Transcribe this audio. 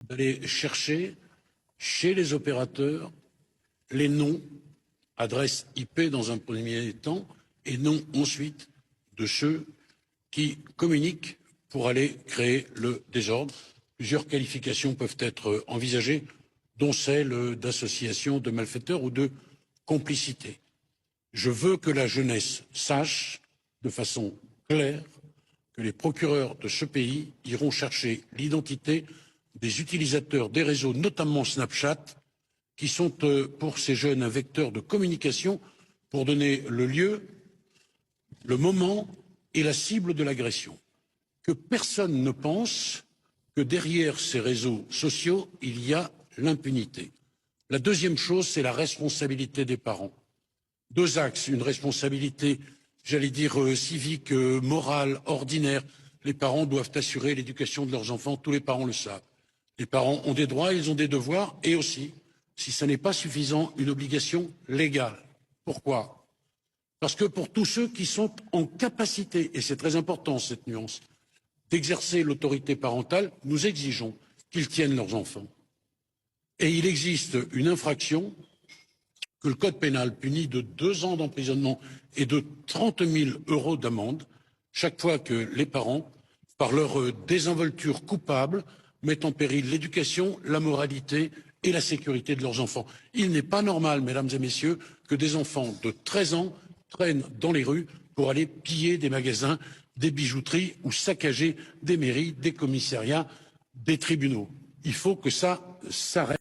d'aller chercher chez les opérateurs les noms, adresses IP dans un premier temps, et non ensuite de ceux qui communiquent pour aller créer le désordre. Plusieurs qualifications peuvent être envisagées, dont celle d'association de malfaiteurs ou de complicité. Je veux que la jeunesse sache de façon claire que les procureurs de ce pays iront chercher l'identité des utilisateurs des réseaux, notamment Snapchat, qui sont pour ces jeunes un vecteur de communication pour donner le lieu, le moment et la cible de l'agression. Que personne ne pense que derrière ces réseaux sociaux, il y a l'impunité. La deuxième chose, c'est la responsabilité des parents. Deux axes, une responsabilité, j'allais dire, civique, morale, ordinaire. Les parents doivent assurer l'éducation de leurs enfants, tous les parents le savent. Les parents ont des droits, ils ont des devoirs, et aussi, si ce n'est pas suffisant, une obligation légale. Pourquoi? Parce que pour tous ceux qui sont en capacité, et c'est très important cette nuance, d'exercer l'autorité parentale, nous exigeons qu'ils tiennent leurs enfants. Et il existe une infraction que le code pénal punit de 2 ans d'emprisonnement et de 30 000 € d'amende chaque fois que les parents, par leur désinvolture coupable, mettent en péril l'éducation, la moralité et la sécurité de leurs enfants. Il n'est pas normal, mesdames et messieurs, que des enfants de 13 ans traînent dans les rues pour aller piller des magasins, des bijouteries ou saccager des mairies, des commissariats, des tribunaux. Il faut que ça s'arrête.